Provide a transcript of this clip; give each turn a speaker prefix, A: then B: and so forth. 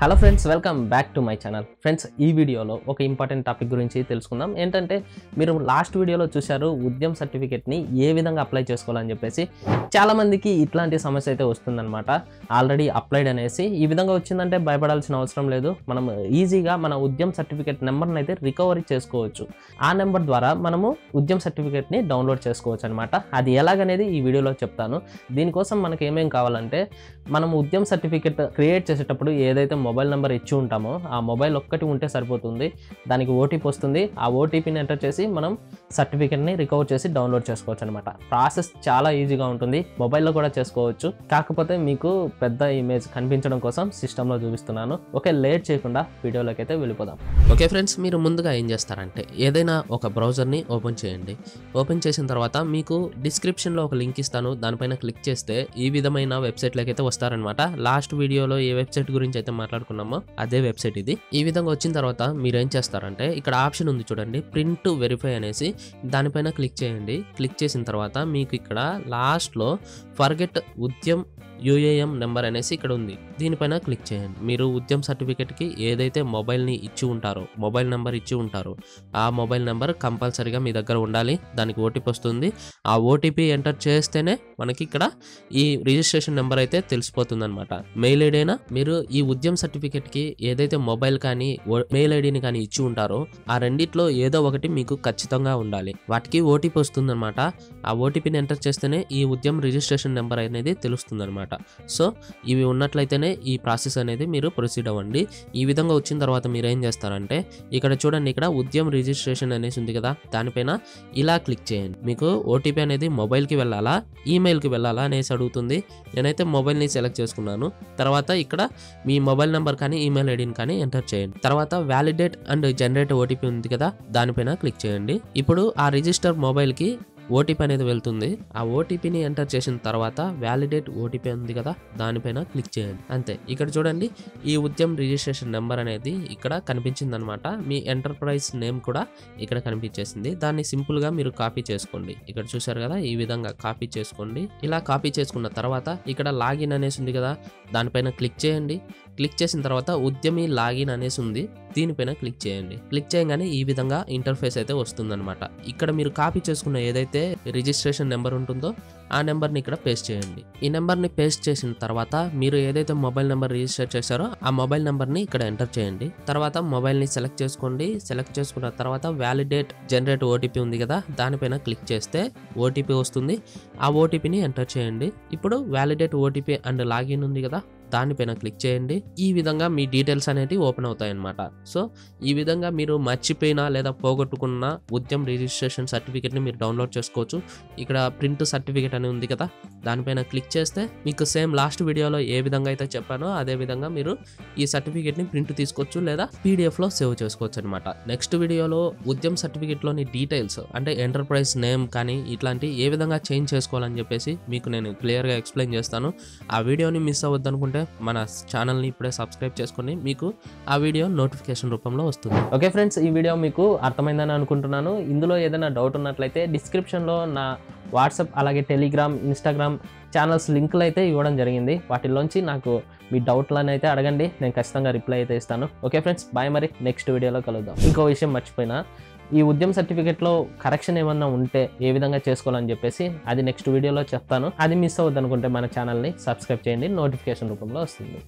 A: Hello friends, welcome back to my channel. Friends, ఈ వీడియోలో ఒక ఇంపార్టెంట్ టాపిక్ గురించి తెలుసుకుందాం. ఏంటంటే మీరు లాస్ట్ వీడియోలో చూశారు ఉద్యమ్ సర్టిఫికేట్ని ఏ విధంగా అప్లై చేసుకోవాలని చెప్పేసి. చాలామందికి ఇట్లాంటి సమస్య అయితే వస్తుందన్నమాట. ఆల్రెడీ అప్లైడ్ అనేసి ఈ విధంగా వచ్చిందంటే భయపడాల్సిన అవసరం లేదు. మనం ఈజీగా మన ఉద్యమ్ సర్టిఫికేట్ నెంబర్ని అయితే రికవరీ చేసుకోవచ్చు. ఆ నెంబర్ ద్వారా మనము ఉద్యమ్ సర్టిఫికేట్ని డౌన్లోడ్ చేసుకోవచ్చు అనమాట. అది ఎలాగనేది ఈ వీడియోలో చెప్తాను. దీనికోసం మనకి ఏమేం కావాలంటే, మనం ఉద్యమ్ సర్టిఫికేట్ క్రియేట్ చేసేటప్పుడు ఏదైతే మొబైల్ నెంబర్ ఇచ్చి ఉంటామో ఆ మొబైల్ ఒక్కటి ఉంటే సరిపోతుంది. దానికి ఓటీపీ వస్తుంది. ఆ ఓటీపీని ఎంటర్ చేసి మనం సర్టిఫికేట్ని రికవర్ చేసి డౌన్లోడ్ చేసుకోవచ్చు అనమాట. ప్రాసెస్ చాలా ఈజీగా ఉంటుంది. మొబైల్లో కూడా చేసుకోవచ్చు. కాకపోతే మీకు పెద్ద ఇమేజ్ కనిపించడం కోసం సిస్టంలో చూపిస్తున్నాను. ఓకే, లేట్ చేయకుండా వీడియోలోకి అయితే వెళ్ళిపోదాం. ఓకే ఫ్రెండ్స్, మీరు ముందుగా ఏం చేస్తారంటే ఏదైనా ఒక బ్రౌజర్ని ఓపెన్ చేయండి. ఓపెన్ చేసిన తర్వాత మీకు డిస్క్రిప్షన్లో ఒక లింక్ ఇస్తాను. దానిపైన క్లిక్ చేస్తే ఈ విధమైన వెబ్సైట్లోకి అయితే వస్తారనమాట. లాస్ట్ వీడియోలో ఏ వెబ్సైట్ గురించి అయితే మాట్లాడుకున్నామో అదే వెబ్సైట్ ఇది. ఈ విధంగా వచ్చిన తర్వాత మీరు ఏం చేస్తారంటే, ఇక్కడ ఆప్షన్ ఉంది చూడండి, ప్రింట్ వెరిఫై అనేసి. దానిపైన క్లిక్ చేయండి. క్లిక్ చేసిన తర్వాత మీకు ఇక్కడ లాస్ట్లో ఫర్గెట్ ఉద్యమ్ యూఏఎం నెంబర్ అనేసి ఇక్కడ ఉంది. దీనిపైన క్లిక్ చేయండి. మీరు ఉద్యమ్ సర్టిఫికేట్కి ఏదైతే మొబైల్ని ఇచ్చి ఉంటారో, మొబైల్ నెంబర్ ఇచ్చి ఉంటారో ఆ మొబైల్ నెంబర్ కంపల్సరీగా మీ దగ్గర ఉండాలి. దానికి ఓటీపీ వస్తుంది. ఆ ఓటీపీ ఎంటర్ చేస్తేనే మనకి ఇక్కడ ఈ రిజిస్ట్రేషన్ నెంబర్ అయితే తెలిసిపోతుంది అనమాట. మెయిల్ ఐడి అయినా మీరు ఈ ఉద్యమ్ సర్టిఫికేట్కి ఏదైతే మొబైల్ కానీ మెయిల్ ఐడిని కానీ ఇచ్చి ఉంటారో ఆ రెండిట్లో ఏదో ఒకటి మీకు ఖచ్చితంగా ఉండాలి. వాటికి ఓటీపీ వస్తుంది అనమాట. ఆ ఓటీపీని ఎంటర్ చేస్తేనే ఈ ఉద్యమ్ రిజిస్ట్రేషన్ నెంబర్ అనేది తెలుస్తుంది అనమాట. సో ఇవి ఉన్నట్లయితేనే ఈ ప్రాసెస్ అనేది మీరు ప్రొసీడ్ అవ్వండి. ఈ విధంగా వచ్చిన తర్వాత మీరు ఏం చేస్తారంటే, ఇక్కడ చూడండి, ఇక్కడ ఉద్యమ్ రిజిస్ట్రేషన్ అనేసి ఉంది కదా, దానిపైన ఇలా క్లిక్ చేయండి. మీకు ఓటీపీ అనేది మొబైల్కి వెళ్ళాలా ఈమెయిల్కి వెళ్ళాలా అనేసి అడుగుతుంది. నేనైతే మొబైల్ని సెలెక్ట్ చేసుకున్నాను. తర్వాత ఇక్కడ మీ మొబైల్ నెంబర్ కానీ ఈమెయిల్ ఐడిని కానీ ఎంటర్ చేయండి. తర్వాత వ్యాలిడేట్ అండ్ జనరేట్ ఓటీపీ ఉంది కదా, దానిపైన క్లిక్ చేయండి. ఇప్పుడు ఆ రిజిస్టర్ మొబైల్కి ఓటీపీ అనేది వెళ్తుంది. ఆ ఓటీపీని ఎంటర్ చేసిన తర్వాత వ్యాలిడేట్ ఓటీపీ ఉంది కదా, దానిపైన క్లిక్ చేయండి. అంతే. ఇక్కడ చూడండి, ఈ ఉద్యమ్ రిజిస్ట్రేషన్ నెంబర్ అనేది ఇక్కడ కనిపించింది అనమాట. మీ ఎంటర్ప్రైజ్ నేమ్ కూడా ఇక్కడ కనిపించేసింది. దాన్ని సింపుల్గా మీరు కాపీ చేసుకోండి. ఇక్కడ చూసారు కదా, ఈ విధంగా కాపీ చేసుకోండి. ఇలా కాపీ చేసుకున్న తర్వాత ఇక్కడ లాగిన్ అనేసి ఉంది కదా, దానిపైన క్లిక్ చేయండి. క్లిక్ చేసిన తర్వాత ఉద్యమి లాగిన్ అనేసి ఉంది, దీనిపైన క్లిక్ చేయండి. క్లిక్ చేయగానే ఈ విధంగా ఇంటర్ఫేస్ అయితే వస్తుందన్నమాట. ఇక్కడ మీరు కాపీ చేసుకున్న ఏదైతే రిజిస్ట్రేషన్ నెంబర్ ఉంటుందో ఆ నెంబర్ని ఇక్కడ పేస్ట్ చేయండి. ఈ నెంబర్ని పేస్ట్ చేసిన తర్వాత మీరు ఏదైతే మొబైల్ నెంబర్ రిజిస్టర్ చేశారో ఆ మొబైల్ నెంబర్ని ఇక్కడ ఎంటర్ చేయండి. తర్వాత మొబైల్ని సెలెక్ట్ చేసుకోండి. సెలెక్ట్ చేసుకున్న తర్వాత వ్యాలిడేట్ జనరేట్ ఓటీపీ ఉంది కదా, దానిపైన క్లిక్ చేస్తే ఓటీపీ వస్తుంది. ఆ ఓటీపీని ఎంటర్ చేయండి. ఇప్పుడు వ్యాలిడేట్ ఓటీపీ అండ్ లాగిన్ ఉంది కదా, దానిపైన క్లిక్ చేయండి. ఈ విధంగా మీ డీటెయిల్స్ అనేవి ఓపెన్ అవుతాయి అన్నమాట. సో ఈ విధంగా మీరు మర్చిపోయినా లేదా పోగొట్టుకున్న ఉద్యమ్ రిజిస్ట్రేషన్ సర్టిఫికేట్ని మీరు డౌన్లోడ్ చేసుకోవచ్చు. ఇక్కడ ప్రింట్ సర్టిఫికేట్ అని ఉంది కదా, దానిపైన క్లిక్ చేస్తే మీకు సేమ్ లాస్ట్ వీడియోలో ఏ విధంగా అయితే చెప్పానో అదే విధంగా మీరు ఈ సర్టిఫికేట్ని ప్రింట్ తీసుకోవచ్చు లేదా పీడిఎఫ్లో సేవ్ చేసుకోవచ్చు అనమాట. నెక్స్ట్ వీడియోలో ఉద్యమ్ సర్టిఫికేట్లోని డీటెయిల్స్ అంటే ఎంటర్ప్రైజ్ నేమ్ కానీ ఇట్లాంటి ఏ విధంగా చేంజ్ చేసుకోవాలని చెప్పేసి మీకు నేను క్లియర్గా ఎక్స్ప్లెయిన్ చేస్తాను. ఆ వీడియోని మిస్ అవ్వద్దు అనుకుంటే మన ఛానల్ని ఇప్పుడే సబ్స్క్రైబ్ చేసుకొని మీకు ఆ వీడియో నోటిఫికేషన్ రూపంలో వస్తుంది. ఓకే ఫ్రెండ్స్, ఈ వీడియో మీకు అర్థమైందని అనుకుంటున్నాను. ఇందులో ఏదైనా డౌట్ ఉన్నట్లయితే డిస్క్రిప్షన్లో నా వాట్సాప్ అలాగే టెలిగ్రామ్, ఇన్స్టాగ్రామ్ ఛానల్స్ లింకులు అయితే ఇవ్వడం జరిగింది. వాటిల్లోంచి నాకు మీ డౌట్లను అయితే అడగండి, నేను ఖచ్చితంగా రిప్లై అయితే ఇస్తాను. Okay friends, bye. మరి నెక్స్ట్ వీడియోలో కలుద్దాం. ఇంకో విషయం మర్చిపోయినా, ఈ ఉద్యమ్ సర్టిఫికేట్లో కరెక్షన్ ఏమన్నా ఉంటే ఏ విధంగా చేసుకోవాలని చెప్పేసి అది నెక్స్ట్ వీడియోలో చెప్తాను. అది మిస్ అవ్వద్దు అనుకుంటే మన ఛానల్ని సబ్స్క్రైబ్ చేయండి, నోటిఫికేషన్ రూపంలో వస్తుంది.